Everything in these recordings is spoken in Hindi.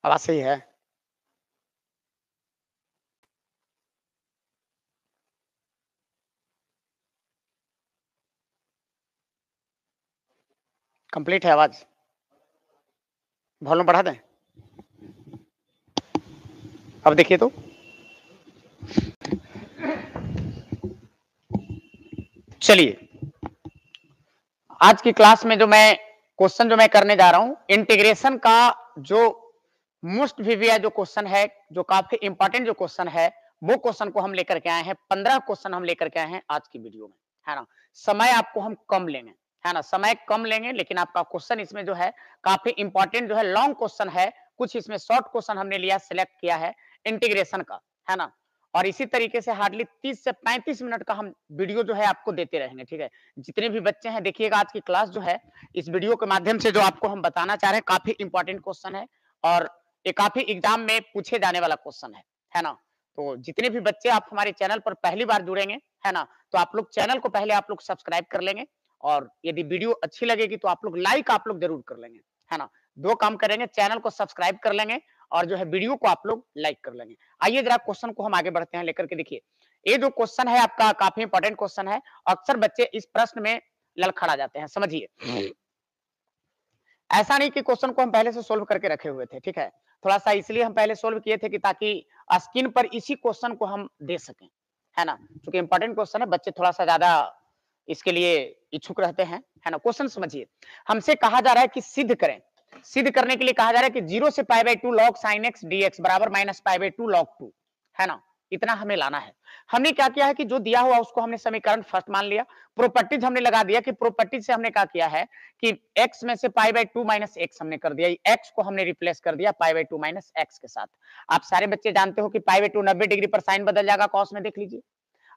आवाज सही है? कंप्लीट है आवाज? वॉल्यूम बढ़ा दें? अब देखिए तो। चलिए, आज की क्लास में जो मैं क्वेश्चन जो मैं करने जा रहा हूं, इंटीग्रेशन का जो मोस्ट वीवीआई जो क्वेश्चन है, जो काफी इंपॉर्टेंट जो क्वेश्चन है, वो क्वेश्चन को हम लेकर के आए हैं। 15 क्वेश्चन हम लेकर के आए हैं आज की वीडियो में, है ना। समय आपको हम कम लेंगे, है ना, समय कम लेंगे, लेकिन आपका क्वेश्चन इसमें जो है काफी इंपॉर्टेंट जो है, लॉन्ग क्वेश्चन है। कुछ इसमें शॉर्ट क्वेश्चन हमने लिया, सिलेक्ट किया है इंटीग्रेशन का, है ना। और इसी तरीके से हार्डली 30 से 35 मिनट का हम वीडियो जो है आपको देते रहेंगे, ठीक है। जितने भी बच्चे हैं देखिएगा, आज की क्लास जो है इस वीडियो के माध्यम से जो आपको हम बताना चाह रहे हैं, काफी इंपॉर्टेंट क्वेश्चन है और ये काफी एग्जाम में पूछे जाने वाला क्वेश्चन है ना। तो जितने भी बच्चे आप हमारे चैनल पर पहली बार जुड़ेंगे, है ना, तो आप लोग चैनल को पहले आप लोग सब्सक्राइब कर लेंगे और यदि वीडियो अच्छी लगेगी तो आप लोग लाइक आप लोग जरूर कर लेंगे, है ना। दो काम करेंगे, चैनल को सब्सक्राइब कर लेंगे और जो है वीडियो को आप लोग लाइक कर लेंगे। आइए जरा क्वेश्चन को हम आगे बढ़ते हैं लेकर के। देखिए, ये जो क्वेश्चन है आपका काफी इंपॉर्टेंट क्वेश्चन है। अक्सर बच्चे इस प्रश्न में ललखड़ा जाते हैं, समझिए। ऐसा नहीं कि क्वेश्चन को हम पहले से सोल्व करके रखे हुए थे, ठीक है। थोड़ा सा इसलिए हम पहले सोल्व किए थे कि ताकि स्क्रीन पर इसी क्वेश्चन को हम दे सकें, है ना। क्योंकि इंपॉर्टेंट क्वेश्चन है, बच्चे थोड़ा सा ज्यादा इसके लिए इच्छुक रहते हैं, है ना। क्वेश्चन समझिए, हमसे कहा जा रहा है कि सिद्ध करें। सिद्ध करने के लिए कहा जा रहा है कि 0 से π/2 log sin x dx बराबर -π/2 log 2, है ना। इतना हमें लाना है। हमने क्या किया है कि जो दिया हुआ उसको हमने समीकरण फर्स्ट मान लिया। प्रॉपर्टीज हमने लगा दिया कि प्रॉपर्टीज से हमने क्या किया है कि x में से π/2 माइनस x हमने कर दिया, x को हमने रिप्लेस कर दिया π/2 माइनस x के साथ। आप सारे बच्चे जानते हो कि π/2 90 डिग्री पर साइन बदल जाएगा cos में, देख लीजिए।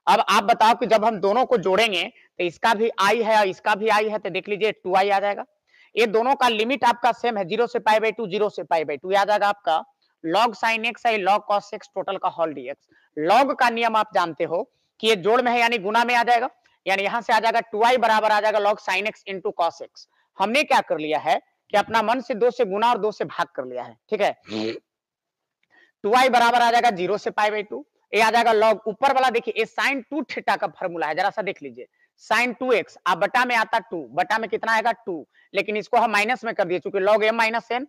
अब आप बताओ कि जब हम दोनों को जोड़ेंगे तो इसका भी i है और इसका भी i है, तो देख लीजिए 2i आ जाएगा। ये दोनों का लिमिट आपका सेम है, 0 से π/2, 0 से π/2 आ जाएगा आपका log sin x है log cos x टोटल का होल dx। log का नियम आप जानते हो कि ये जोड़ में है यानी गुना में आ जाएगा, यानी यहां से आ जाएगा 2i बराबर आ जाएगा log sin x into cos x। हमने क्या कर लिया है कि अपना मन से 2 से गुना और 2 से भाग कर लिया है, ठीक है। 2i बराबर आ जाएगा 0 से π/2, ये आ जाएगा log ऊपर वाला। देखिए ये sin 2 थीटा का फॉर्मूला है, जरा सा देख लीजिए। sin 2x आप बटा में आता 2, बटा में कितना आएगा 2, लेकिन इसको हम माइनस में कर दिए चूंकि log m minus n,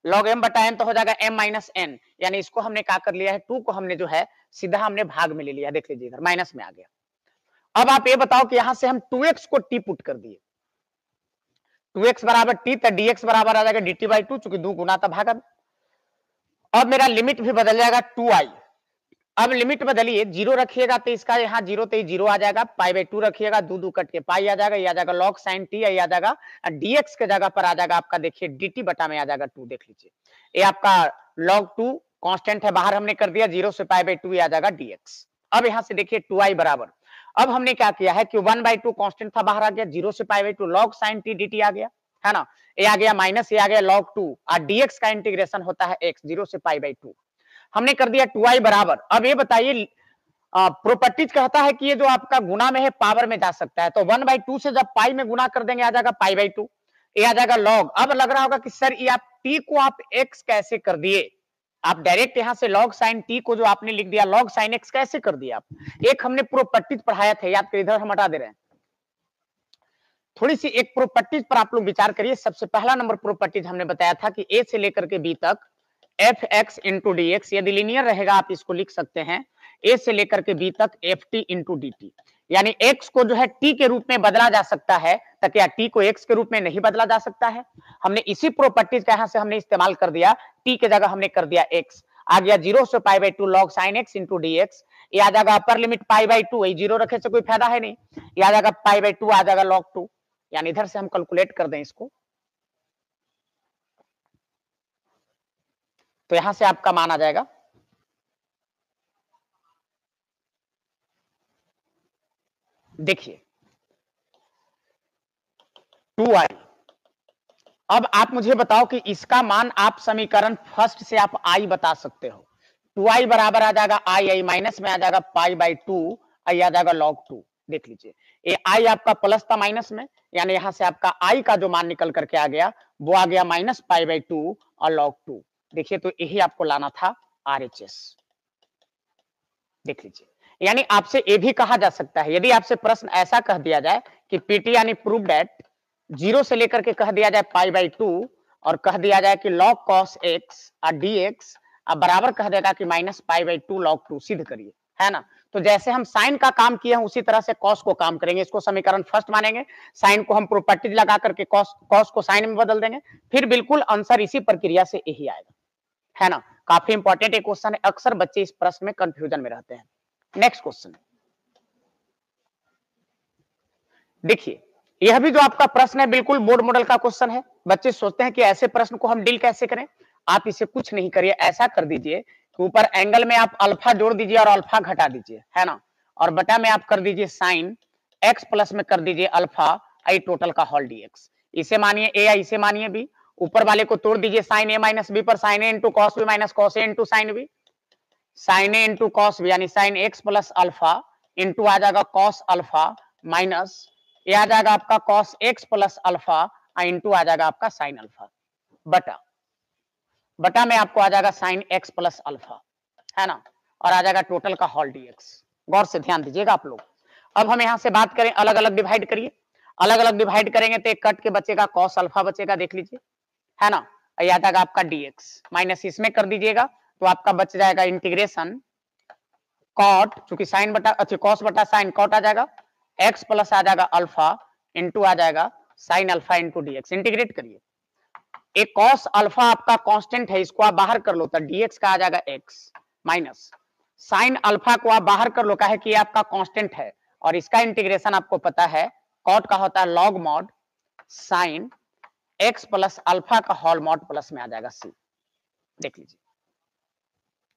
log m बटा n तो हो जाएगा m माइनस n, यानी इसको हमने क्या कर लिया है 2 को हमने जो है सीधा हमने भाग में ले लिया, देख लीजिए इधर माइनस में आ गया। अब आप ये बताओ कि यहां से हम 2x को t पुट कर दिए, 2x बराबर t, तो dx बराबर आ जाएगा dt/2, चूंकि 2 गुना था भागा में। अब मेरा लिमिट भी बदल जाएगा 2i। अब लिमिट बदलिए, 0 रखिएगा तो इसका यहाँ 0 तो 0 आ जाएगा, π/2 रखिएगा 2 2 कट के पाई आ जाएगा, ये आ जाएगा log sin t, ये आ जाएगा dx के जगह पर आ जाएगा आपका देखिए dt बटा में आ जाएगा 2, देख लीजिए। ये आपका log 2 कांस्टेंट है, बाहर हमने कर दिया 0 से π/2, आ जाएगा dx। अब यहाँ से देखिए 2i बराबर, अब हमने क्या किया है कि 1/2 कांस्टेंट था, बाहर आ गया 0 से π/2 log sin t dt आ गया, है ना। ये आ गया माइनस, ये आ गया log 2 और dx का इंटीग्रेशन होता है x 0 से π/2। हमने कर दिया 2i बराबर। अब ये बताइए प्रॉपर्टीज कहता है कि ये जो आपका गुना में है पावर में जा सकता है, तो 1/2 से जब पाई में गुना कर देंगे आ जाएगा π/2, ये आ जाएगा log। अब लग रहा होगा कि सर ये आप t को आप x कैसे कर दिए, आप डायरेक्ट यहां से log sin t को जो आपने लिख दिया log sin x कैसे कर दिया आप। एक हमने प्रॉपर्टीज पढ़ाया था, याद कर, इधर हम हटा दे रहे हैं। थोड़ी सी एक प्रॉपर्टीज पर आप लोग विचार करिए। सबसे पहला नंबर प्रॉपर्टीज हमने बताया था कि a से लेकर के b तक F x into D x, यदि लिनियर रहेगा आप इसको लिख सकते हैं ए से लेकर के बी तक F T into D T, यानी एक्स को जो है टी के रूप में बदला जा सकता है, तो क्या टी को एक्स के रूप में नहीं बदला जा सकता है। हमने इसी प्रॉपर्टीज का यहां से हमने इस्तेमाल कर दिया, टी के जगह हमने कर दिया एक्स, आ गया 0 से π/2 log sin x into D x, ये आ जाएगा अपर लिमिट π/2, 0 रखे से कोई फायदा है नहीं, ये आ जाएगा π/2 आ जाएगा log 2, यानी इधर से हम कैलकुलेट कर दें इसको तो यहां से आपका मान आ जाएगा, देखिए 2i। अब आप मुझे बताओ कि इसका मान आप समीकरण फर्स्ट से आप i बता सकते हो। 2i बराबर आ जाएगा i माइनस में आ जाएगा π/2, आई आ जाएगा log 2, देख लीजिए ये i आपका प्लस था माइनस में, यानी यहां से आपका i का जो मान निकल करके आ गया वो आ गया -π/2 और log 2, देखिए तो यही आपको लाना था RHS। देख लीजिए, यानी आपसे ये भी कहा जा सकता है, यदि आपसे प्रश्न ऐसा कह दिया जाए कि पीटी यानी प्रूव दैट 0 से लेकर के कह दिया जाए π/2 और कह दिया जाए कि log cos x और dx अब बराबर कह देगा कि माइनस π/2 log 2 सिद्ध करिए, है ना। तो जैसे हम साइन का काम किए हैं उसी तरह से कॉस को काम करेंगे। इसको समीकरण फर्स्ट मानेंगे, साइन को हम प्रॉपर्टीज लगा करके कॉस को साइन में बदल देंगे, फिर बिल्कुल आंसर इसी प्रक्रिया से यही आएगा, है ना। काफी इंपॉर्टेंट एक क्वेश्चन है, अक्सर बच्चे इस प्रश्न में कंफ्यूजन में रहते हैं। नेक्स्ट क्वेश्चन देखिए, यह भी जो आपका प्रश्न है बिल्कुल बोर्ड मॉडल का क्वेश्चन है। बच्चे सोचते हैं कि ऐसे प्रश्न को हम डील कैसे करें। आप इसे कुछ नहीं करिए, ऐसा कर दीजिए कि ऊपर एंगल में आप अल्फा जोड़ दीजिए और अल्फा घटा दीजिए, है ना। और बटा में आप कर दीजिए साइन एक्स प्लस में कर दीजिए अल्फा आई टोटल का होल डीएक्स। इसे मानिए ए या इसे मानिए बी। ऊपर वाले को तोड़ दीजिए साइन ए माइनस बी पर sine A into cos B minus cos A into sine B. Sine A into cos B यानी sine X plus alpha into आ जाएगा कॉस अल्फा माइनस ये आ जाएगा आपका cos X plus alpha into आ जाएगा आपका साइन अल्फा बटा बटा में आपको आ जाएगा साइन एक्स प्लस अल्फा, है ना। और आ जाएगा टोटल का होल डीएक्स। गौर से ध्यान दीजिएगा आप लोग। अब हम यहां से बात करें, अलग अलग डिवाइड करिए। अलग अलग डिवाइड करेंगे तो एक कट के बचेगा कॉस अल्फा बचेगा, देख लीजिए, है ना। ये आ जाएगा आपका डीएक्स माइनस इसमें कर दीजिएगा तो आपका बच जाएगा इंटीग्रेशन कॉट, चूंकि साइन बटा अच्छा कॉस बटा साइन कॉट आ जाएगा एक्स प्लस आ जाएगा अल्फा इंटू आ जाएगा sine alpha into dx. Integrate करिए, एक कॉस अल्फा आपका कांस्टेंट है, इसको आप बाहर कर लो तो डीएक्स का आ जाएगा एक्स माइनस साइन अल्फा को आप बाहर कर लो, काहे कि ये आपका कांस्टेंट है और इसका इंटीग्रेशन आपको पता है कॉट का होता है log mod sine X plus alpha का होल मॉड प्लस में आ जाएगा सी। देख लीजिए,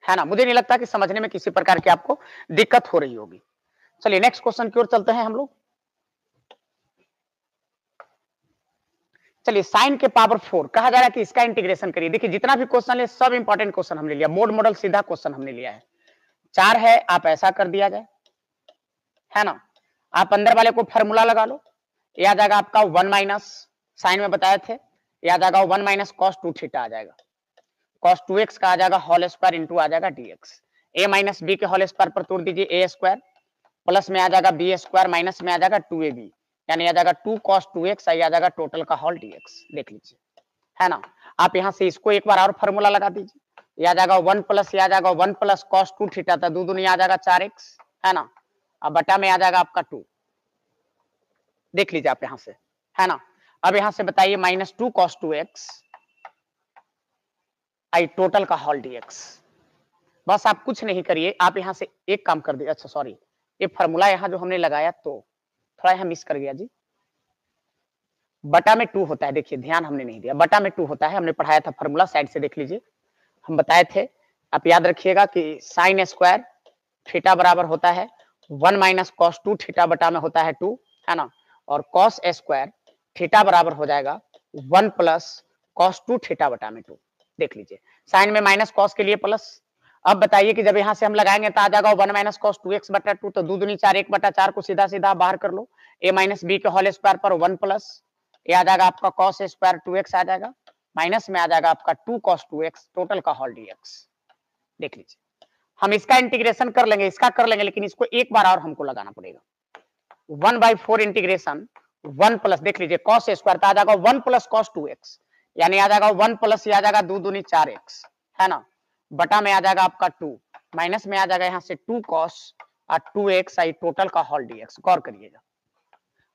है ना। मुझे नहीं लगता कि समझने में किसी प्रकार की आपको दिक्कत हो रही होगी। चलिए नेक्स्ट क्वेश्चन की ओर चलते हैं हम लोग। चलिए साइन के पावर 4 कहा जा रहा है कि इसका इंटीग्रेशन करिए। देखिए जितना भी क्वेश्चन है सब इंपॉर्टेंट क्वेश्चन हमने लिया, बोर्ड मॉडल सीधा क्वेश्चन हमने लिया है। 4 है, आप ऐसा कर दिया जाए, है ना। आप अंदर वाले को फार्मूला लगा लो, ये आ जाएगा आपका 1 माइनस साइन में बताए थे, ये आ जाएगा 1 माइनस कॉस 2 थीटा आ जाएगा, कॉस 2x का आ जाएगा होल स्क्वायर इंटू आ जाएगा dx। a माइनस बी के होल स्क्वायर पर तोड़ दीजिए ए स्क्वायर प्लस में आ जाएगा बी स्क्वायर माइनस में आ जाएगा 2ab यानी आ जाएगा 2 cos 2x आ जाएगा टोटल का होल dx। देख लीजिए, है ना। आप यहां से इसको एक बार और फार्मूला लगा दीजिए, ये आ जाएगा 1 प्लस ये आ जाएगा 1 प्लस cos 2 थीटा था 2 दूनी आ जाएगा 4x, है ना। अब बटा में आ जाएगा आपका 2। देख लीजिए आप यहां से, है ना। अब यहां से बताइए माइनस 2 cos 2x आई टोटल का होल dx। बस आप कुछ नहीं करिए, आप यहां से एक काम कर दिए, अच्छा सॉरी ये फार्मूला यहां जो हमने लगाया तो थोड़ा यहां मिस कर गया जी। बटा में 2 होता है, देखिए ध्यान हमने नहीं दिया, बटा में 2 होता है, हमने पढ़ाया था फार्मूला, साइड से देख लीजिए। हम बताए थे, आप याद रखिएगा कि साइन स्क्वायर थीटा बराबर होता है 1 माइनस कॉस 2 थीटा बटा में होता है 2, है ना। और कॉस स्क्वायर थीटा बराबर हो जाएगा 1 प्लस कॉस 2 थीटा बटा में 2। देख लीजिए, साइन में माइनस कॉस के लिए प्लस। अब बताइए कि जब यहां से हम लगाएंगे तो आ जाएगा 1 माइनस कॉस 2x बटा 2, तो 2 दूनी 4 1 बटा 4 को सीधा सीधा बाहर कर लो, a माइनस बी के होल स्क्वायर पर 1 प्लस ये आ जाएगा आपका cos स्क्वायर 2x आ जाएगा माइनस में आ जाएगा आपका 2 cos 2x टोटल का होल dx। देख लीजिए, हम इसका इंटीग्रेशन कर लेंगे, इसका कर लेंगे, लेकिन इसको एक बार और हमको लगाना पड़ेगा। 1/4 इंटीग्रेशन 1 प्लस देख लीजिए cos स्क्वायर आ जाएगा 1 प्लस cos 2x यानी आ जाएगा 1 प्लस ये आ जाएगा 2 दूनी 4x, है ना। बटा में आ जाएगा आपका 2 माइनस में आ जाएगा यहां से 2 cos और 2x आई टोटल का होल dx। गौर करिएगा।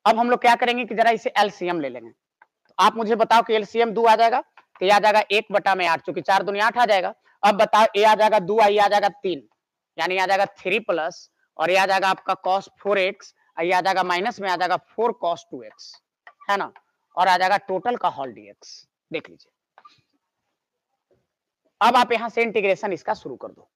अब हम लोग क्या करेंगे कि जरा इसे एलसीएम ले लेंगे। तो आप मुझे बताओ कि एलसीएम 2 आ जाएगा तो ये आ जाएगा 1 बटा में 8, चूंकि 4 दूनी 8 आ जाएगा। अब बताओ ये आ जाएगा 2 आई आ जाएगा 3 यानी आ जाएगा 3 प्लस और ये आ जाएगा आपका cos 4x ये आ जाएगा माइनस में आ जाएगा 4 cos 2x, है ना। और आ जाएगा टोटल का होल dx। देख लीजिए, अब आप यहां से इंटीग्रेशन इसका शुरू कर दो।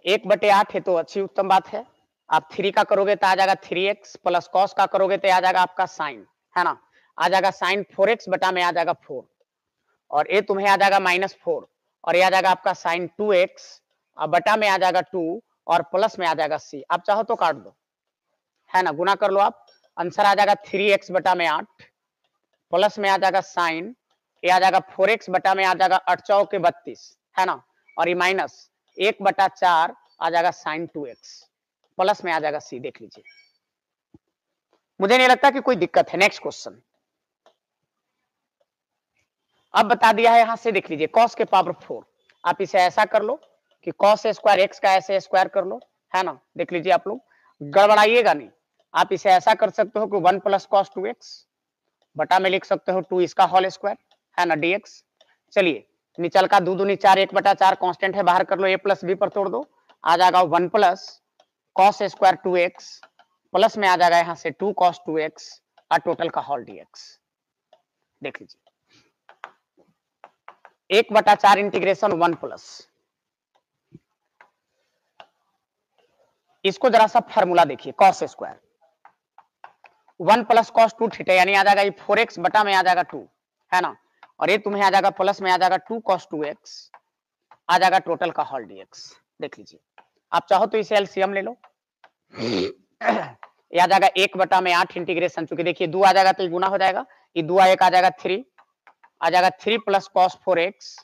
1/8 है तो अच्छी उत्तम बात है। आप 3 का करोगे तो आ जाएगा 3x प्लस cos का करोगे तो आ जाएगा आपका साइन, है ना। आ जाएगा साइन 4x बटा में आ जाएगा 4 और ये तुम्हें आ जाएगा -4 और ये आ जाएगा आपका साइन 2x और बटा में आ जाएगा 2 और प्लस में आ जाएगा c। आप चाहो तो काट दो, है ना, गुना कर लो आप। आंसर आ जाएगा 3x बटा में 8 प्लस में आ जाएगा साइन ये आ जाएगा 4x बटा में आ जाएगा 8 चौक के 32, है ना, और ये माइनस 1/4 आ जाएगा sin 2x, प्लस में आ जाएगा c। देख लीजिए, मुझे नहीं लगता कि कोई दिक्कत है। नेक्स्ट क्वेश्चन अब बता दिया है यहां से, देख लीजिए cos के पावर 4, आप इसे ऐसा कर लो कि cos स्क्वायर x का ऐसे स्क्वायर कर लो, है ना। देख लीजिए आप लोग गड़बड़ाइएगा नहीं, आप इसे ऐसा कर सकते हो कि 1 + cos 2x बटा में लिख सकते हो 2 इसका होल स्क्वायर, है ना, dx। चलिए निचल का 2 दूनी 4, 1/4 कांस्टेंट है, बाहर कर लो, a + b पर तोड़ दो, आ जाएगा 1 + cos स्क्वायर 2x प्लस में आ जाएगा यहां से 2 cos 2x और टोटल का होल dx। देख लीजिए 1/4 इंटीग्रेशन 1 प्लस, इसको जरा सा फार्मूला देखिए, cos स्क्वायर 1 + cos 2 थीटा, यानी आ जाएगा ये 4x बटा में आ जाएगा 2, है ना, और ये तुम्हें आ जाएगा प्लस में आ जाएगा 2 cos 2x आ जाएगा टोटल का होल dx। देख लीजिए, आप चाहो तो इसे एलसीएम ले लो, ये आ जाएगा 1 बटा में 8 इंटीग्रेशन, चूंकि देखिए 2 आ जाएगा तो ये गुना हो जाएगा, ये 2 1 आ जाएगा 3, आ जाएगा 3 + cos 4x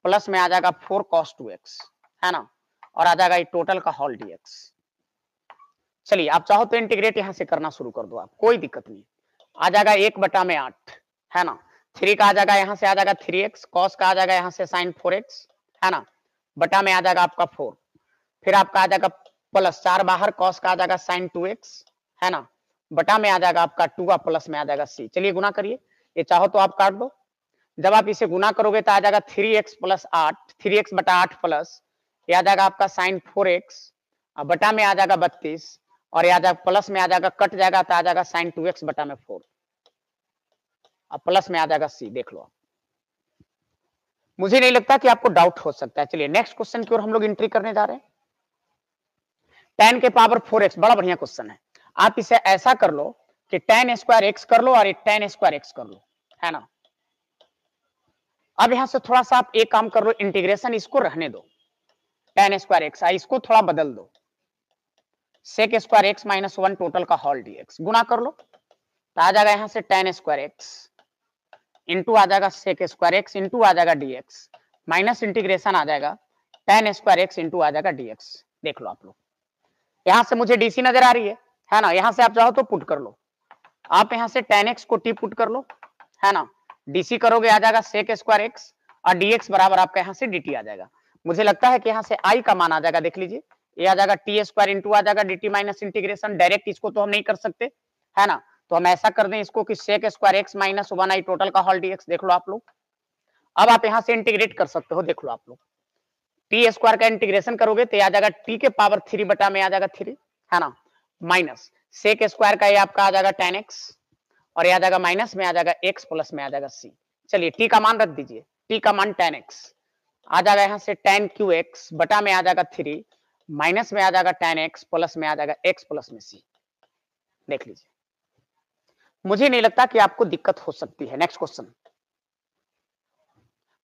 प्लस में आ जाएगा 4 cos 2x, है ना, और आ जाएगा ये टोटल का होल dx। चलिए आप चाहो तो इंटीग्रेट यहां से करना शुरू कर दो, आप कोई दिक्कत नहीं, आ जाएगा 1 बटा में 8, है ना, 3 का आ जाएगा यहां से आ जाएगा 3x, cos का आ जाएगा यहां से sin 4x, है ना, बटा में आ जाएगा आपका 4, फिर आपका आ जाएगा प्लस 4 बाहर, cos का आ जाएगा sin 2x, है ना, बटा में आ जाएगा आपका 2 का प्लस में आ जाएगा c। चलिए गुना करिए, ये चाहो तो आप काट दो, जब आप इसे गुना करोगे तो आ जाएगा 3x + 8, 3x बटा 8 प्लस ये आ जाएगा आपका sin 4x बटा में आ जाएगा 32, और ये आ जाएगा प्लस में आ जाएगा कट जाएगा तो आ जाएगा sin 2x बटा में 4, अब प्लस में आ जाएगा c। देख लो आप, मुझे नहीं लगता कि आपको डाउट हो सकता है। चलिए नेक्स्ट क्वेश्चन की ओर हम लोग एंट्री करने जा रहे हैं। tan के पावर 4x, बड़ा बढ़िया क्वेश्चन है। आप इसे ऐसा कर लो कि tan स्क्वायर x कर लो और ये tan स्क्वायर x कर लो, है ना। अब यहां से थोड़ा सा आप एक काम कर लो, इंटीग्रेशन इसको रहने दो, tan स्क्वायर x, इसको थोड़ा बदल दो, sec स्क्वायर x - 1 टोटल का होल dx, गुना कर लो तो आ जाएगा यहां से tan स्क्वायर x इंटू आ जाएगा sec स्क्वायर x इंटू आ जाएगा dx, माइनस इंटीग्रेशन आ जाएगा tan स्क्वायर x इंटू आ जाएगा dx। देख लो आप लोग, यहां से मुझे डीसी नजर आ रही है ना, यहां से आप चाहो तो पुट कर लो, आप यहां से tan x को t पुट कर लो, है ना, डीसी करोगे आ जाएगा sec स्क्वायर x और dx बराबर आपका यहां से dt आ जाएगा। मुझे लगता है कि यहां से i का मान आ जाएगा, देख लीजिए ये आ जाएगा टी स्क्वायर इंटू आ जाएगा dt माइनस इंटीग्रेशन, डायरेक्ट इसको तो हम नहीं कर सकते, है ना, तो हम ऐसा कर दें इसको कि sec square x - 1 i total का होल dx। देख लो आप लोग, अब आप यहां से इंटीग्रेट कर सकते हो, देख लो आप लोग, टी स्क्वायर का इंटीग्रेशन करोगे तो आ जाएगा टी के पावर 3 बटा में आ जाएगा 3, है ना, माइनस sec स्क्वायर का ये आपका आ जाएगा tan x और ये आ जाएगा माइनस में आ जाएगा x प्लस में आ जाएगा c। चलिए टी का मान रख दीजिए, टी का मान tan x आ जाएगा यहां से tan qx बटा में आ जाएगा 3 माइनस में आ जाएगा tan x प्लस में आ जाएगा x प्लस में c। देख लीजिए, मुझे नहीं लगता कि आपको दिक्कत हो सकती है। नेक्स्ट क्वेश्चन,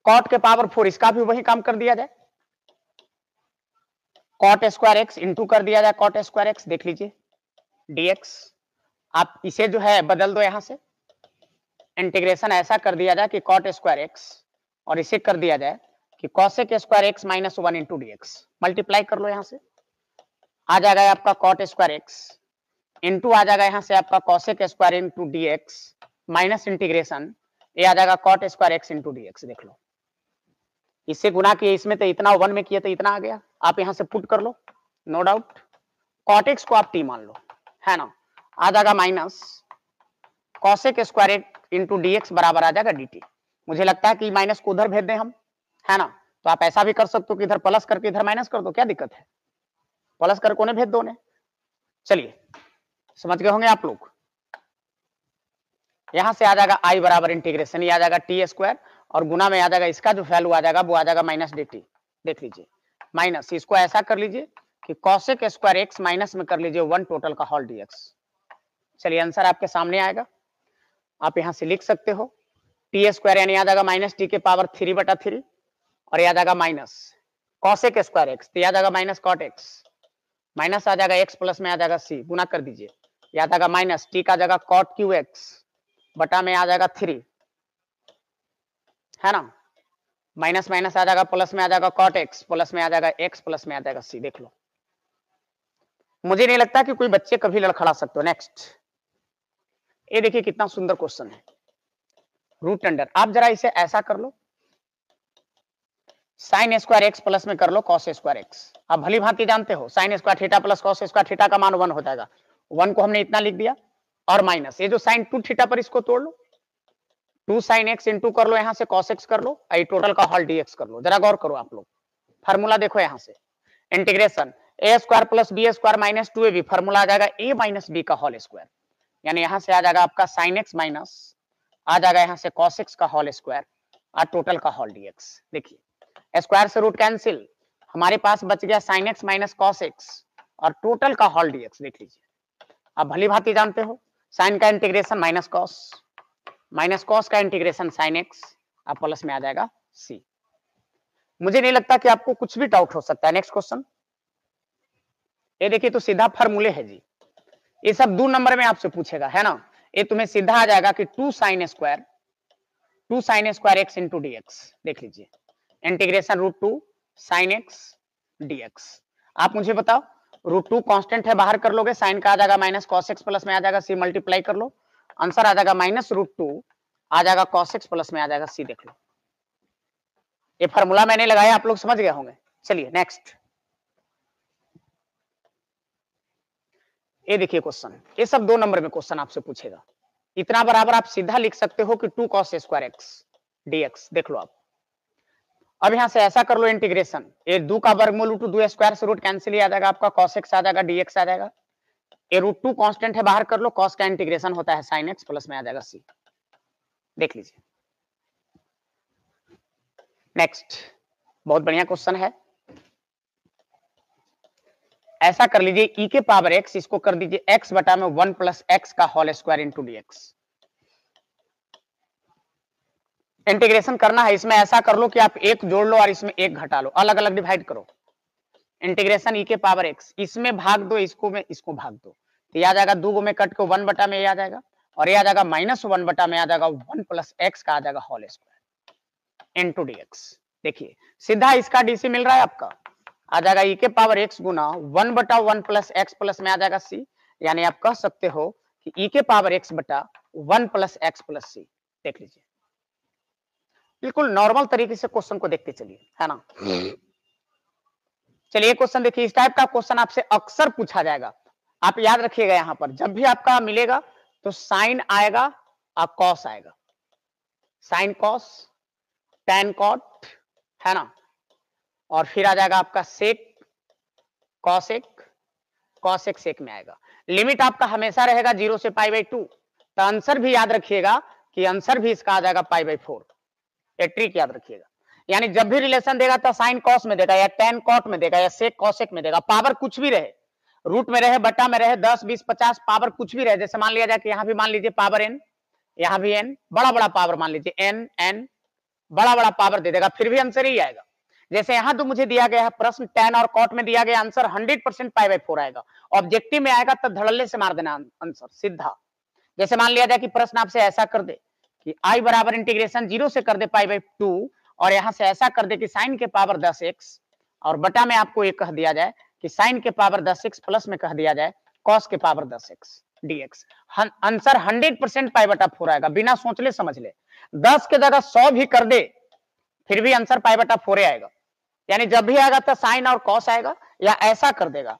cot के पावर 4, इसका भी वही काम कर दिया जाए, cot स्क्वायर x इंटू कर दिया जाए cot स्क्वायर x, देख लीजिए dx, आप इसे जो है बदल दो, यहां से इंटीग्रेशन ऐसा कर दिया जाए कि cot स्क्वायर x और इसे कर दिया जाए कि cosec square x - 1 into dx, multiply कर लो, यहां से आ जाएगा आपका cot स्क्वायर x इंटू आ जाएगा यहां से आपका cosec square into dx minus integration ये आ जाएगा cot square x into dx। देख लो, इससे गुना किए इसमें तो इतना, 1 में किया तो इतना आ गया, आप यहां से पुट कर लो, नो डाउट cot x को आप t मान लो, है ना, आ जाएगा minus cosec square into dx बराबर आ जाएगा dt। मुझे लगता है कि माइनस को उधर भेज दें हम, है ना, तो आप ऐसा भी कर सकते हो कि इधर प्लस करके इधर माइनस कर दो, क्या दिक्कत है, प्लस करके उन्हें भेज दो उन्हें। चलिए समझ गए होंगे आप लोग, यहां से आ जाएगा i बराबर इंटीग्रेशन ये आ जाएगा टी स्क्वायर और गुना में आ जाएगा इसका जो वैल्यू आ जाएगा वो आ जाएगा माइनस dt। देख लीजिए, माइनस इसको ऐसा कर लीजिए कि cosec स्क्वायर x माइनस में कर लीजिए 1 टोटल का होल dx। चलिए आंसर आपके सामने आएगा, आप यहां से लिख सकते हो टी स्क्वायर यानी आ जाएगा माइनस टी के पावर 3 बटा 3 और आ जाएगा माइनस cosec स्क्वायर x तो आ जाएगा माइनस cot x माइनस आ जाएगा x प्लस में आ जाएगा c, गुना कर दीजिए, ये आ जाएगा माइनस टी का जगह cot qx बटा में आ जाएगा 3 है ना, माइनस माइनस आ जाएगा, प्लस में आ जाएगा कॉट एक्स, प्लस में आ जाएगा एक्स, प्लस में आ जाएगा सी। देख लो, मुझे नहीं लगता कि कोई बच्चे कभी लड़खड़ा सकते हो। नेक्स्ट, ये देखिए कितना सुंदर क्वेश्चन है। रूट अंडर, आप जरा इसे ऐसा कर लो, साइन स्क्वायर एक्स प्लस में कर लो कॉस स्क्वायर एक्स। आप भली भांति जानते हो sine square theta plus cos square theta का मान 1 हो जाएगा। 1 को हमने इतना लिख दिया, और माइनस ये जो साइन 2 थीटा पर इसको तोड़ लो, 2 साइन एक्स इंटू कर लो, यहां से कॉस एक्स कर लो, आई टोटल का होल डीएक्स कर लो। जरा गौर करो आप लोग, फार्मूला देखो यहां से, integration A square plus B square minus 2ab, formula आ जाएगा ए माइनस बी का होल स्क्वायर, यानी यहां से आ जाएगा आपका साइन एक्स माइनस आ जाएगा यहां से कॉस एक्स का होल स्क्वायर और टोटल का होल डीएक्स। देखिए स्क्वायर से रूट कैंसिल, हमारे पास बच गया sine x minus cos x और टोटल का होल डीएक्स। देख लीजिए, आप भली भांति जानते हो साइन का इंटीग्रेशन माइनस कॉस का इंटीग्रेशन साइन एक्स, अब प्लस में आ जाएगा सी। मुझे नहीं लगता कि आपको कुछ भी डाउट हो सकता है। नेक्स्ट क्वेश्चन, ये देखिए तो सीधा फार्मूले है जी, ये सब 2 नंबर में आपसे पूछेगा, है ना। ये तुम्हें सीधा आ जाएगा कि 2 sine square x into dx. देख लीजिए, integration root 2 sine x dx. आप मुझे बताओ, रूट 2 कांस्टेंट है, बाहर कर लोगे, साइन का आ जाएगा माइनस कॉस एक्स, प्लस में आ जाएगा सी, मल्टीप्लाई कर लो, आंसर आ जाएगा माइनस रूट 2 आ जाएगा कॉस एक्स, प्लस में आ जाएगा सी। देख लो, ये फार्मूला मैंने लगाया, आप लोग समझ गए होंगे। चलिए नेक्स्ट, ये देखिए क्वेश्चन, ये सब 2 नंबर में क्वेश्चन आपसे पूछेगा। इतना बराबर आप सीधा लिख सकते हो कि 2 cos स्क्वायर एक्स डीएक्स। देख लो आप, अब यहां से ऐसा कर लो इंटीग्रेशन, ये 2 का वर्गमूल रूट 2 स्क्वायर से रूट कैंसिल ही आ जाएगा, आपका cos x आ जाएगा, dx आ जाएगा। ये रूट 2 कांस्टेंट है, बाहर कर लो, cos का इंटीग्रेशन होता है sin x, प्लस में आ जाएगा c। देख लीजिए, नेक्स्ट, बहुत बढ़िया क्वेश्चन है। ऐसा कर लीजिए e के पावर x, इसको कर दीजिए x बटा में 1 प्लस x का whole square into dx। Integration करना है, इसमें ऐसा कर लो कि आप एक जोड़ लो और इसमें एक घटा लो, अलग अलग डिवाइड करो। इंटीग्रेशन e के पावर x, इसमें भाग दो, इसको में इसको भाग दो, तो ये आ जाएगा 2 में कट के 1 बटा में ये आ जाएगा, और ये आ जाएगा माइनस 1 बटा में आ जाएगा 1 प्लस x का आ जाएगा होल स्क्वायर इंटू dx। देखिए सीधा इसका डीसी मिल रहा है आपका, आ जाएगा e के पावर x गुना 1 बटा 1 प्लस x, प्लस में आ जाएगा c, यानी आप कह सकते हो कि e के पावर x बटा 1 प्लस x प्लस c। देख लीजिए, बिल्कुल नॉर्मल तरीके से क्वेश्चन को देखते चलिए, है ना। चलिए क्वेश्चन देखिए, इस टाइप का क्वेश्चन आपसे अक्सर पूछा जाएगा। आप याद रखिएगा, यहां पर जब भी आपका मिलेगा तो साइन आएगा और कॉस आएगा, साइन कॉस, टैन कॉट, है ना, और फिर आ जाएगा आपका सेक कॉसेक, कॉसेक सेक में आएगा। लिमिट आपका हमेशा रहेगा 0 से पाई बाई 2, तो आंसर भी याद रखिएगा कि आंसर भी इसका आ जाएगा पाई बाई 4। ये ट्रिक याद रखिएगा, यानी जब भी रिलेशन देगा तो साइन कॉस में देगा या टेन कॉट में देगा या सेक कॉसेक में देगा, पावर कुछ भी रहे, रूट में रहे, बटा में रहे, 10 20 50 पावर कुछ भी रहे। जैसे मान लिया जाए कि यहां भी मान लीजिए पावर n, यहां भी n, बड़ा बड़ा पावर मान लीजिए n बड़ा बड़ा पावर दे देगा, फिर भी आंसर ही आएगा। जैसे यहां तो मुझे दिया गया है प्रश्न टेन और कॉट में दिया गया आंसर 100% पाई बाई 4 आएगा, ऑब्जेक्टिव में आएगा तो धड़ल्ले से मार देना आंसर सीधा। जैसे मान लिया जाए कि प्रश्न आपसे ऐसा कर दे कि i बराबर इंटीग्रेशन 0 से कर दे पाई बाई 2, और यहां से ऐसा कर दे कि साइन के पावर 10x, और बटा में आपको ये कह दिया जाए कि साइन के पावर 10x, प्लस में कह दिया जाए कॉस के पावर 10x dx। आंसर 100% पाई बटा 4 आएगा, बिना सोच ले समझ ले। 10 के जगह 100 भी कर दे फिर भी आंसर पाई बटा 4 आएगा, यानी जब भी आएगा तो साइन और कॉस आएगा, या ऐसा कर देगा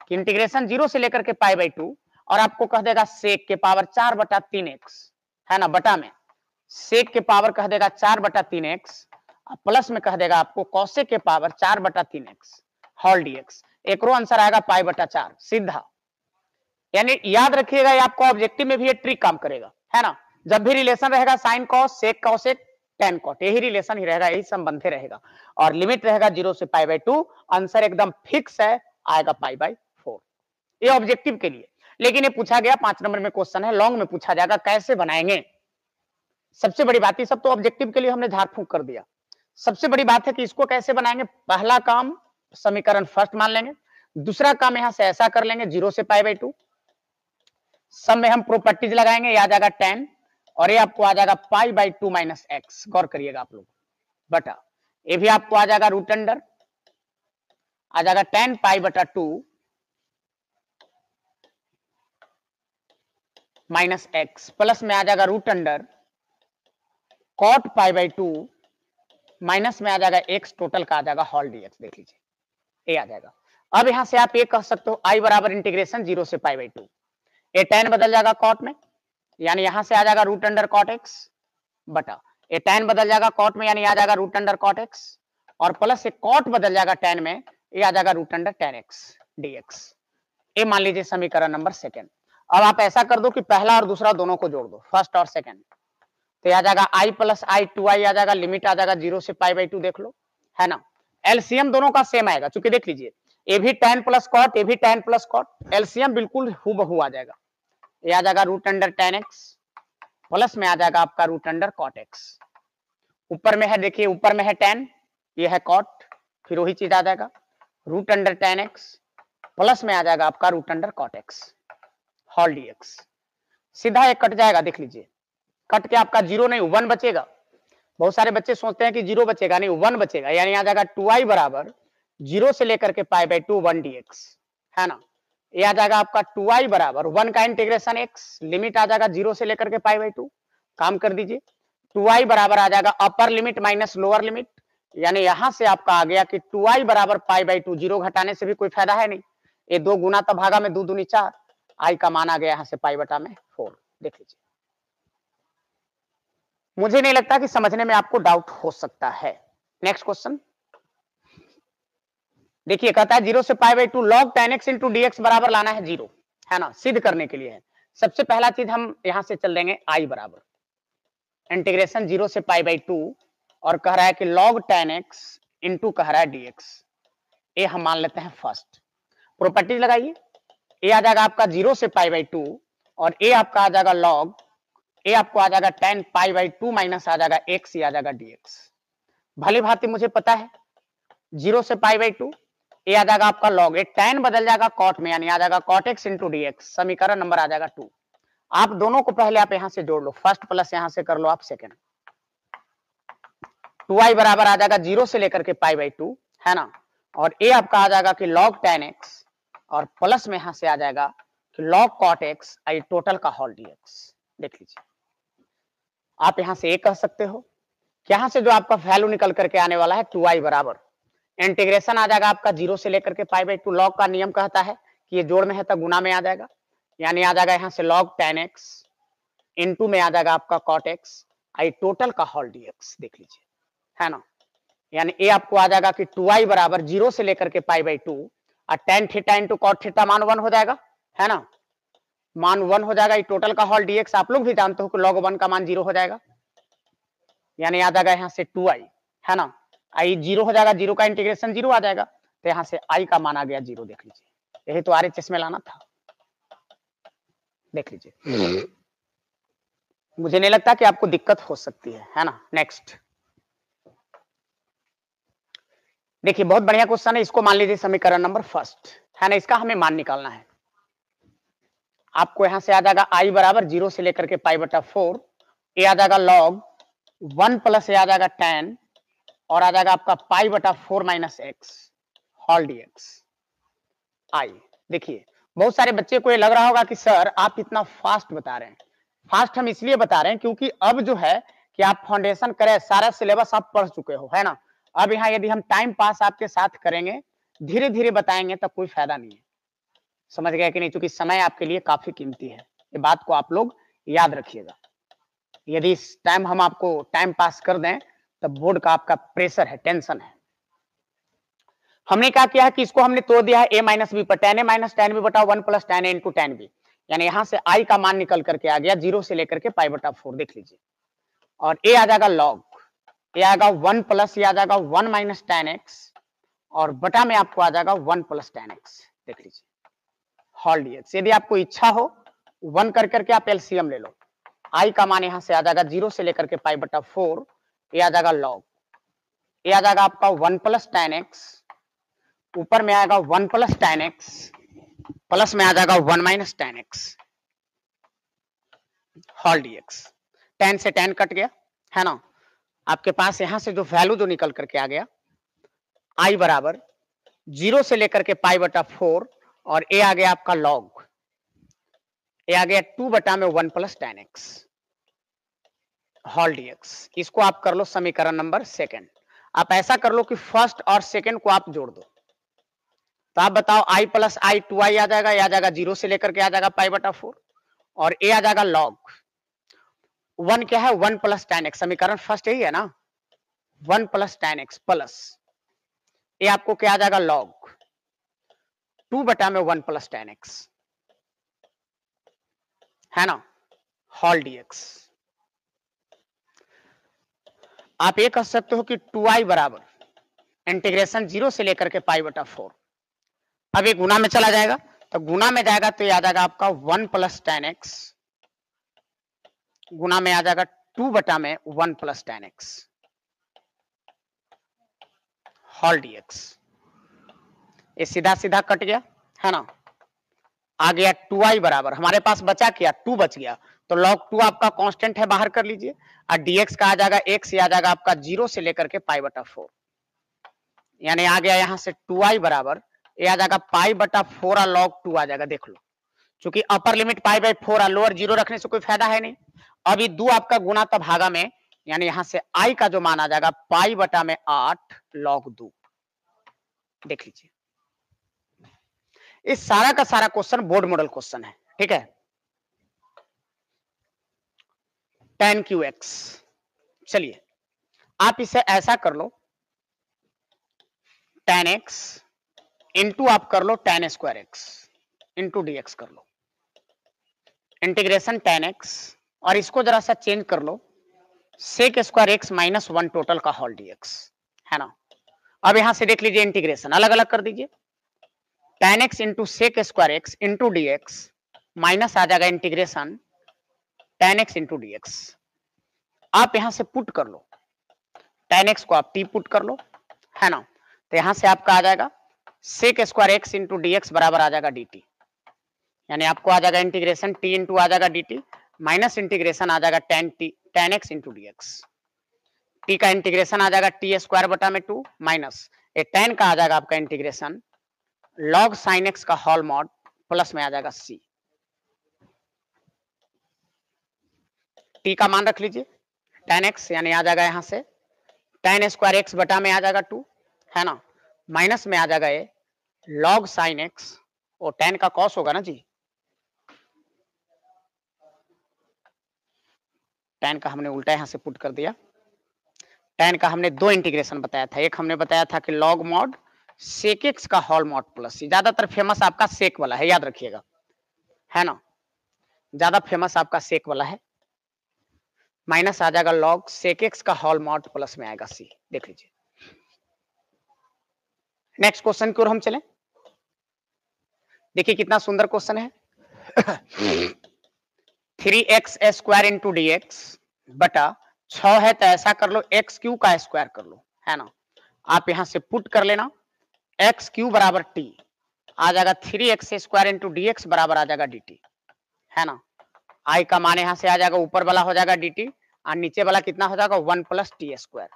कि इंटीग्रेशन 0 से लेकर के पाई बाई 2, और आपको कह देगा सेक के पावर 4 बटा 3x, है ना, बटा में सेक के पावर कह देगा 4 बटा 3x, प्लस में कह देगा आपको कॉसेक के पावर 4 बटा 3x होल dx। एक रो आंसर आएगा पाई बटा 4 सीधा। यानी याद रखिएगा, ये आपको ऑब्जेक्टिव में भी ये ट्रिक काम करेगा, है ना। जब भी रिलेशन रहेगा sine cos, sec cosec, tan cot, यही रिलेशन ही रहेगा, यही संबंध रहेगा, और लिमिट रहेगा 0 से पाई बाई 2, आंसर एकदम फिक्स है, आएगा पाई बाई 4। ये ऑब्जेक्टिव के लिए। लेकिन ये पूछा गया 5 नंबर में क्वेश्चन है, लॉन्ग में पूछा जाएगा, कैसे बनाएंगे। सबसे बड़ी बात, ये सब तो ऑब्जेक्टिव के लिए हमने झाड़ फूंक कर दिया। सबसे बड़ी बात है कि इसको कैसे बनाएंगे। पहला काम समीकरण फर्स्ट मान लेंगे, दूसरा काम यहां से ऐसा कर लेंगे 0 से पाई बाई 2, सब में हम प्रॉपर्टीज लगाएंगे, याद आएगा tan, और ये आपको आ जाएगा पाई बाई 2 माइनस एक्स, गौर करिएगा आप लोग, बटा ये भी आपको आ जाएगा रूट अंडर, आ जाएगा tan पाई बटा 2 माइनस एक्स, प्लस में आ जाएगा root under cot pi by 2 minus में आ जाएगा एक्स, टोटल का आ जाएगा होल डीएक्स। देख लीजिए ये आ जाएगा। अब यहां से आप ये कह सकते हो आई बराबर इंटीग्रेशन 0 से पाई बाई 2, ये tan बदल जाएगा कॉट में, यानी यहां से आ जाएगा रूट अंडर कॉट एक्स, बटा ये tan बदल जाएगा कॉट में, यानी आ जाएगा रूट अंडर कॉट एक्स, और प्लस ये कॉट बदल जाएगा tan में, ये आ जाएगा root under tan x dx। ये मान लीजिए समीकरण नंबर सेकंड। अब आप ऐसा कर दो कि पहला और दूसरा दोनों को जोड़ दो, फर्स्ट और सेकंड, तो आ जाएगा आई प्लस आई 2i आ जाएगा, लिमिट आ जाएगा 0 से पाई बाई 2, देख लो, है ना। एलसीएम दोनों का सेम आएगा, चूंकि देख लीजिए ये भी tan प्लस कॉट, ये भी tan प्लस कॉट, एलसीएम बिल्कुल हूबहू आ जाएगा, ये आ जाएगा root under tan x, plus में आ जाएगा आपका रूट अंडर कॉट एक्स, ऊपर में है देखिए, ऊपर में है tan, ये है कॉट, फिर वही चीज आ जाएगा root under tan x, plus में आ जाएगा आपका root under cot x whole dx. सीधा एक कट जाएगा, देख लीजिए कट के आपका 0 नहीं 1 बचेगा। बहुत सारे बच्चे सोचते हैं कि 0 बचेगा, नहीं 1 बचेगा, यानी आ जाएगा 2i बराबर 0 से लेकर के पाई बाई 2 1 dx, है ना। ये आ जाएगा आपका 2i बराबर 1 का इंटीग्रेशन x, लिमिट आ जाएगा 0 से लेकर के पाई बाई 2, काम कर दीजिए 2i बराबर आ जाएगा upper limit minus lower limit, यानी यहां से आपका आ गया कि 2i बराबर पाई बाई 2, 0 घटाने से भी कोई फायदा है नहीं, ये 2 गुना तो भागा में 2 दूनी 4, आई का मान आ गया यहां से पाई बटा में 4। देख लीजिए, मुझे नहीं लगता कि समझने में आपको डाउट हो सकता है। नेक्स्ट क्वेश्चन देखिए, कहता है 0 से pi by 2 log tan x into dx बराबर लाना है 0, है ना, सिद्ध करने के लिए है। सबसे पहला चीज हम यहां से चल देंगे आई बराबर इंटीग्रेशन 0 से पाई बाई 2, और कह रहा है कि log tan x इंटू कह रहा है dx, ये हम मान लेते हैं फर्स्ट। प्रॉपर्टीज लगाइए, ये आ जाएगा आपका 0 से पाई बाई 2, और ये आपका आ जाएगा log, ये आपको आ जाएगा tan पाई बाई 2 माइनस आ जाएगा x, ये आ जाएगा dx। भली भांति मुझे पता है 0 से पाई बाई 2, ये आ जाएगा आपका log, ये tan बदल जाएगा cot में, यानी आ जाएगा cot x इंटू dx, समीकरण नंबर आ जाएगा 2। आप दोनों को पहले आप यहां से जोड़ लो, फर्स्ट प्लस यहां से कर लो आप सेकंड, 2i बराबर आ जाएगा 0 से लेकर के पाई बाई 2, है ना, और ये आपका आ जाएगा कि log tan x, और प्लस में यहां से आ जाएगा कि log cot x आई टोटल का होल dx। देख लीजिए, आप यहां से ये कह सकते हो कि यहां से जो आपका वैल्यू निकल करके आने वाला है 2i बराबर इंटीग्रेशन आ जाएगा आपका 0 से लेकर के पाई बाई 2, लॉग का नियम कहता है कि ये जोड़ में है तो गुना में आ जाएगा, यानी आ जाएगा यहां से log tan x इनटू में आ जाएगा आपका cot x आई टोटल का होल dx। देख लीजिए, है ना, यानी ये आपको आ जाएगा कि 2i बराबर 0 से लेकर के पाई बाई 2, और tan theta into cot theta मान 1 हो जाएगा, है ना, मान 1 हो जाएगा, ये टोटल का होल dx। आप लोग भी जानते हो कि log 1 का मान 0 हो जाएगा, यानी आ जाएगा यहां से 2i, है ना, आई 0 हो जाएगा, 0 का इंटीग्रेशन 0 आ जाएगा, तो यहां से आई का मान आ गया 0। देख लीजिए, यही तो आरएचएस में लाना था। देख लीजिए, मुझे नहीं लगता कि आपको दिक्कत हो सकती है ना। नेक्स्ट देखिए, बहुत बढ़िया क्वेश्चन है, इसको मान लीजिए समीकरण नंबर फर्स्ट, है ना, इसका हमें मान निकालना है। आपको यहां से आ जाएगा आई बराबर 0 से लेकर के पाई बटा 4, ये आ जाएगा log 1 प्लस ये आ जाएगा tan, और आ जाएगा आपका पाई बटा 4 माइनस एक्स होल dx आई। देखिए, बहुत सारे बच्चे को ये लग रहा होगा कि सर आप इतना फास्ट बता रहे हैं। फास्ट हम इसलिए बता रहे हैं क्योंकि अब जो है कि आप फाउंडेशन करें, सारा सिलेबस आप पढ़ चुके हो, है ना। अब यहाँ यदि हम टाइम पास आपके साथ करेंगे, धीरे धीरे बताएंगे, तब कोई फायदा नहीं है। समझ गए कि नहीं, क्योंकि समय आपके लिए काफी कीमती है, ये बात को आप लोग याद रखिएगा। यदि इस टाइम हम आपको टाइम पास कर दें, तब बोर्ड का आपका प्रेशर है, टेंशन है। हमने क्या किया है कि इसको हमने तोड़ दिया है a माइनस बी पर, tan a minus tan b बटा 1 plus tan a into tan b, यानी यहां से i का मान निकल करके आ गया 0 से लेकर के पाई बटा 4। देख लीजिए, और a आ जाएगा log, ये आएगा 1 प्लस, ये आ जाएगा 1 माइनस tan x, और बटा में आपको आ जाएगा 1 प्लस tan x। देख लीजिए, होल dx। यदि आपको इच्छा हो 1 कर करके आप एलसीएम ले लो, i का मान यहां से आ जाएगा 0 से लेकर के पाई बटा 4, ये आ जाएगा log, ये आ जाएगा आपका 1 प्लस tan x, ऊपर में आएगा 1 प्लस tan x, प्लस में आ जाएगा 1 minus tan x whole dx। 10 से 10 कट गया, है ना। आपके पास यहां से जो वैल्यू जो निकल करके आ गया, आई बराबर 0 से लेकर के पाई बटा 4 और ए आ गया आपका लॉग, ए आ गया 2 बटा में 1 प्लस 10x होल dx। इसको आप कर लो समीकरण नंबर सेकंड। आप ऐसा कर लो कि फर्स्ट और सेकंड को आप जोड़ दो, तो आप बताओ आई प्लस आई 2i आ जाएगा, आ जाएगा 0 से लेकर के आ जाएगा पाई बटा 4 और ए आ जाएगा लॉग 1 क्या है 1 प्लस 10x, समीकरण फर्स्ट यही है ना, 1 प्लस 10x प्लस ये आपको क्या आ जाएगा लॉग 2 बटा में 1 प्लस 10x, है ना, होल dx। आप ये कह सकते हो कि 2i बराबर इंटीग्रेशन 0 से लेकर के पाई बटा 4, अब ये गुना में चला जाएगा, तो गुना में जाएगा तो ये आ जाएगा आपका 1 प्लस 10x गुना में आ जाएगा 2 बटा में 1 प्लस 10x होल dx। ये सीधा सीधा कट गया, है ना, आ गया 2i बराबर, हमारे पास बचा क्या 2 बच गया, तो log 2 आपका कांस्टेंट है, बाहर कर लीजिए, और dx का आ जाएगा x, आ जाएगा आपका 0 से लेकर के पाई बटा 4, यानी आ गया यहां से 2i बराबर ये आ जाएगा पाई बटा 4 और log 2 आ जाएगा। देख लो, चूंकि अपर लिमिट पाई बाई 4 और लोअर 0 रखने से कोई फायदा है नहीं। अभी 2 आपका गुना तब भागा में, यानी यहां से i का जो मान आ जाएगा पाई बटा में 8 log 2। देख लीजिए, इस सारा का सारा क्वेश्चन बोर्ड मॉडल क्वेश्चन है, ठीक है। tan qx, चलिए आप इसे ऐसा कर लो tan x इंटू आप कर लो tan square x into dx कर लो, इंटीग्रेशन tan x, और इसको जरा सा चेंज कर लो sec square x minus 1 total का होल dx, है ना। अब यहां से देख लीजिए इंटीग्रेशन अलग अलग कर दीजिए, tan x into sec square x into dx minus आ जाएगा integration tan x into dx। आप यहां से पुट कर लो, tan x को आप t पुट कर लो, है ना, तो यहां से आपका आ जाएगा sec square x into dx बराबर आ जाएगा dt, यानी आपको आ जाएगा इंटीग्रेशन t इंटू आ जाएगा dt माइनस इंटीग्रेशन आ जाएगा tan x into dx, t का इंटीग्रेशन आ जाएगा t स्क्वायर बटा में 2 माइनस ये tan का आ जाएगा आपका इंटीग्रेशन log sin x का होल मॉड प्लस में आ जाएगा c। t का मान रख लीजिए tan x, यानी आ जाएगा यहां से tan स्क्वायर x बटा में आ जाएगा 2, है ना, माइनस में आ जाएगा ये log sin x, और tan का cos होगा ना जी, tan का हमने उल्टा यहां से पुट कर दिया। tan का हमने दो इंटीग्रेशन बताया था, एक हमने बताया था कि log मॉड sec x का होल मॉड प्लस c, ज्यादातर फेमस आपका सेक वाला है, याद रखिएगा, है ना, ज्यादा फेमस आपका सेक वाला है, माइनस आ जाएगा log sec x का होल मॉड प्लस में आएगा c। देख लीजिए, नेक्स्ट क्वेश्चन की ओर हम चलें। देखिए कितना सुंदर क्वेश्चन है 3x square into D x बटा 6 है, तो ऐसा कर लो एक्स क्यू का स्क्वायर कर लो, है ना, आप यहां से पुट कर लेना एक्स क्यू बराबर टी आ जाएगा 3x square into D x बराबर आ जाएगा डी टी, है ना, आई का मान यहां से आ जाएगा ऊपर वाला हो जाएगा डी टी और नीचे वाला कितना हो जाएगा 1 plus T square,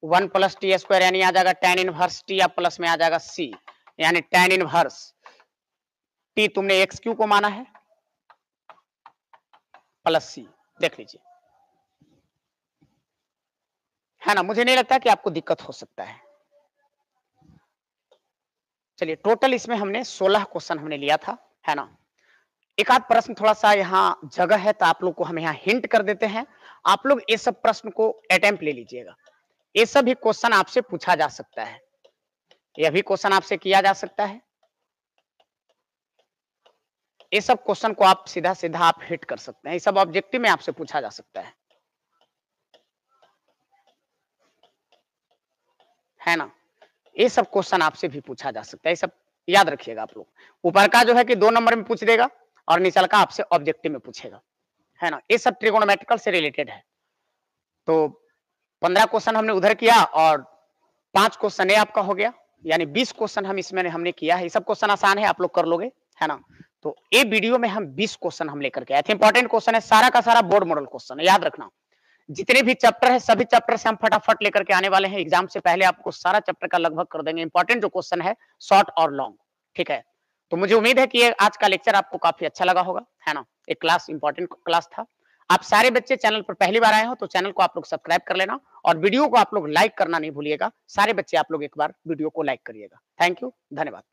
1 plus T square यानी आ जाएगा tan इनवर्स टी या प्लस में आ जाएगा c, यानी tan इनवर्स टी तुमने एक्स क्यू को माना है प्लस सी। देख लीजिए, है ना, मुझे नहीं लगता कि आपको दिक्कत हो सकता है। चलिए टोटल इसमें हमने 16 क्वेश्चन हमने लिया था, है ना, एक आध प्रश्न थोड़ा सा यहाँ जगह है तो आप लोग को हम यहाँ हिंट कर देते हैं, आप लोग ये सब प्रश्न को अटेम्प्ट ले लीजिएगा, ये सब भी क्वेश्चन आपसे पूछा जा सकता है, यह भी क्वेश्चन आपसे किया जा सकता है, ये सब क्वेश्चन को आप सीधा सीधा आप हिट कर सकते हैं, ये सब ऑब्जेक्टिव में आपसे पूछा जा सकता है ना, ये सब क्वेश्चन आपसे भी पूछा जा सकता है, ये सब याद रखिएगा आप लोग। ऊपर का जो है कि 2 नंबर में पूछ देगा और निचल का आपसे ऑब्जेक्टिव में पूछेगा, है ना, ये सब ट्रिगोनोमेट्रिकल से रिलेटेड है। तो 15 क्वेश्चन हमने उधर किया और 5 क्वेश्चन ये आपका हो गया, यानी 20 क्वेश्चन हम इसमें हमने किया है, ये सब क्वेश्चन आसान है, आप लोग कर लोगे, है ना। तो ये वीडियो में हम 20 क्वेश्चन हम लेकर के आए थे, इंपॉर्टेंट क्वेश्चन है, सारा का सारा बोर्ड मॉडल क्वेश्चन है, याद रखना। जितने भी चैप्टर है सभी चैप्टर से हम फटाफट लेकर के आने वाले हैं। एग्जाम से पहले आपको सारा चैप्टर का लगभग कर देंगे। इंपॉर्टेंट जो क्वेश्चन है शॉर्ट और लॉन्ग, ठीक है। तो मुझे उम्मीद है कि ये आज का लेक्चर आपको काफी अच्छा लगा होगा, है ना। एक क्लास इंपॉर्टेंट क्लास था। आप सारे बच्चे चैनल पर पहली बार आए हो तो चैनल को आप लोग सब्सक्राइब कर लेना और वीडियो को आप लोग लाइक करना नहीं भूलिएगा। सारे बच्चे आप लोग एक बार वीडियो को लाइक करिएगा। थैंक यू, धन्यवाद।